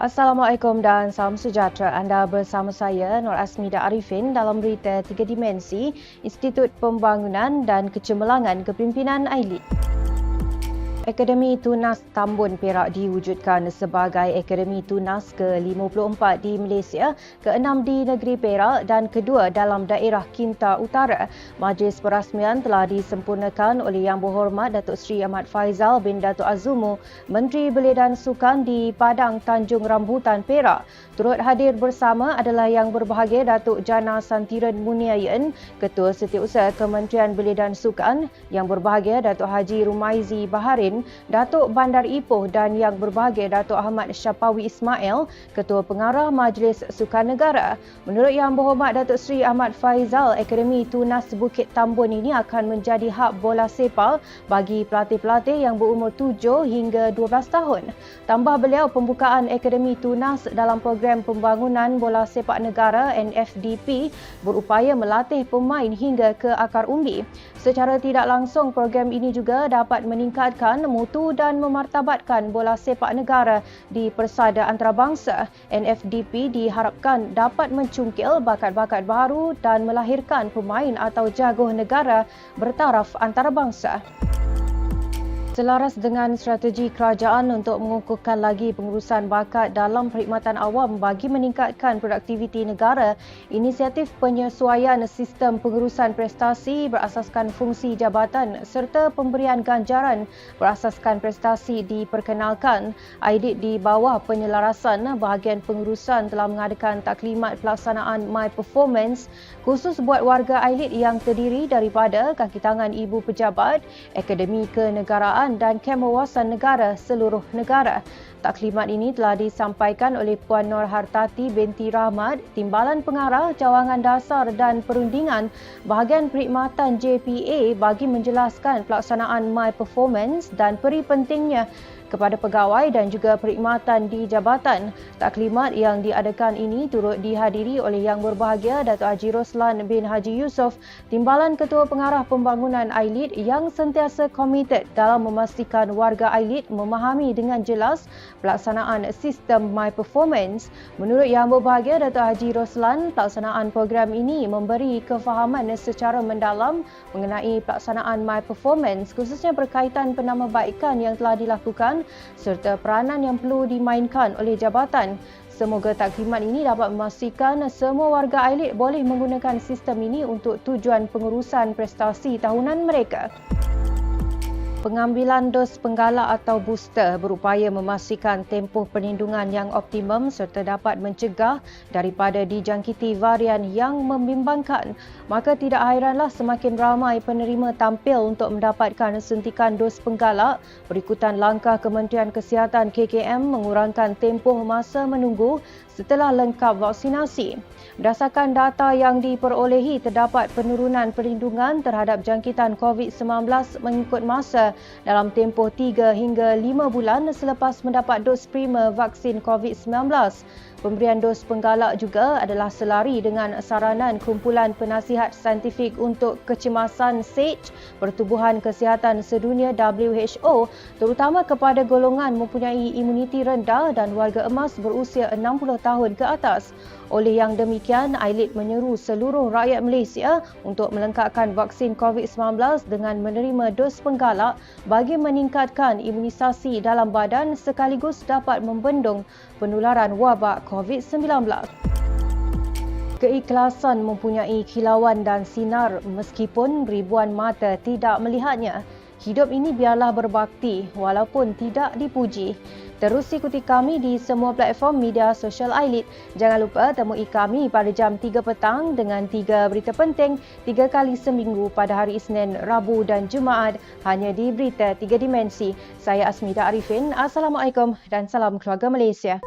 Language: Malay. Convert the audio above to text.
Assalamualaikum dan salam sejahtera. Anda bersama saya Nur Asmida Arifin dalam berita 3 dimensi Institut Pembangunan dan Kecemerlangan Kepimpinan AILID. Akademi Tunas Tambun Perak diwujudkan sebagai Akademi Tunas ke-54 di Malaysia, ke-6 di negeri Perak dan kedua dalam daerah Kinta Utara. Majlis perasmian telah disempurnakan oleh Yang Berhormat Datuk Seri Ahmad Faizal bin Datuk Azumu, Menteri Belia dan Sukan di Padang Tanjung Rambutan, Perak. Turut hadir bersama adalah Yang Berbahagia Datuk Jana Santiran Muniayan, Ketua Setiausaha Kementerian Belia dan Sukan, Yang Berbahagia Datuk Haji Rumaizi Baharin, Datuk Bandar Ipoh dan Yang Berbahagia Datuk Ahmad Syapawi Ismail, Ketua Pengarah Majlis Sukan Negara. Menurut Yang Berhormat Datuk Seri Ahmad Faizal, Akademi Tunas Bukit Tambun ini akan menjadi hub bola sepak bagi pelatih-pelatih yang berumur 7 hingga 12 tahun. Tambah beliau, pembukaan Akademi Tunas dalam program pembangunan bola sepak negara NFDP berupaya melatih pemain hingga ke akar umbi. Secara tidak langsung, program ini juga dapat meningkatkan mutu dan memartabatkan bola sepak negara di persada antarabangsa. NFDP diharapkan dapat mencungkil bakat-bakat baru dan melahirkan pemain atau jaguh negara bertaraf antarabangsa. Selaras dengan strategi kerajaan untuk mengukuhkan lagi pengurusan bakat dalam perkhidmatan awam bagi meningkatkan produktiviti negara, inisiatif penyesuaian sistem pengurusan prestasi berasaskan fungsi jabatan serta pemberian ganjaran berasaskan prestasi diperkenalkan. AILID di bawah penyelarasan bahagian pengurusan telah mengadakan taklimat pelaksanaan My Performance khusus buat warga AILID yang terdiri daripada kaki tangan ibu pejabat, akademi kenegaraan dan kem wawasan negara seluruh negara. Taklimat ini telah disampaikan oleh Puan Nur Hartati binti Rahmat, Timbalan Pengarah Cawangan Dasar dan Perundingan bahagian perkhidmatan JPA bagi menjelaskan pelaksanaan My Performance dan peri pentingnya kepada pegawai dan juga perkhidmatan di jabatan. Taklimat yang diadakan ini turut dihadiri oleh Yang Berbahagia Datuk Haji Roslan bin Haji Yusof, Timbalan Ketua Pengarah Pembangunan AILID yang sentiasa komited dalam memastikan warga AILID memahami dengan jelas pelaksanaan sistem My Performance. Menurut Yang Berbahagia Datuk Haji Roslan, pelaksanaan program ini memberi kefahaman secara mendalam mengenai pelaksanaan My Performance, khususnya berkaitan penambahbaikan yang telah dilakukan serta peranan yang perlu dimainkan oleh jabatan. Semoga taklimat ini dapat memastikan semua warga AILID boleh menggunakan sistem ini untuk tujuan pengurusan prestasi tahunan mereka. Pengambilan dos penggalak atau booster berupaya memastikan tempoh perlindungan yang optimum serta dapat mencegah daripada dijangkiti varian yang membimbangkan. Maka tidak hairanlah semakin ramai penerima tampil untuk mendapatkan suntikan dos penggalak berikutan langkah Kementerian Kesihatan KKM mengurangkan tempoh masa menunggu setelah lengkap vaksinasi. Berdasarkan data yang diperolehi, terdapat penurunan perlindungan terhadap jangkitan COVID-19 mengikut masa dalam tempoh 3 hingga 5 bulan selepas mendapat dos prima vaksin COVID-19. Pemberian dos penggalak juga adalah selari dengan saranan Kumpulan Penasihat Saintifik untuk Kecemasan SAGE Pertubuhan Kesihatan Sedunia WHO, terutama kepada golongan mempunyai imuniti rendah dan warga emas berusia 60 tahun ke atas. Oleh yang demikian, AILID menyeru seluruh rakyat Malaysia untuk melengkapkan vaksin COVID-19 dengan menerima dos penggalak bagi meningkatkan imunisasi dalam badan sekaligus dapat membendung penularan wabak COVID-19. Keikhlasan mempunyai kilauan dan sinar meskipun ribuan mata tidak melihatnya. Hidup ini biarlah berbakti walaupun tidak dipuji. Terus ikuti kami di semua platform media sosial AILID. Jangan lupa temui kami pada jam 3 petang dengan 3 berita penting 3 kali seminggu pada hari Isnin, Rabu dan Jumaat hanya di Berita 3 Dimensi. Saya Asmida Arifin. Assalamualaikum dan salam keluarga Malaysia.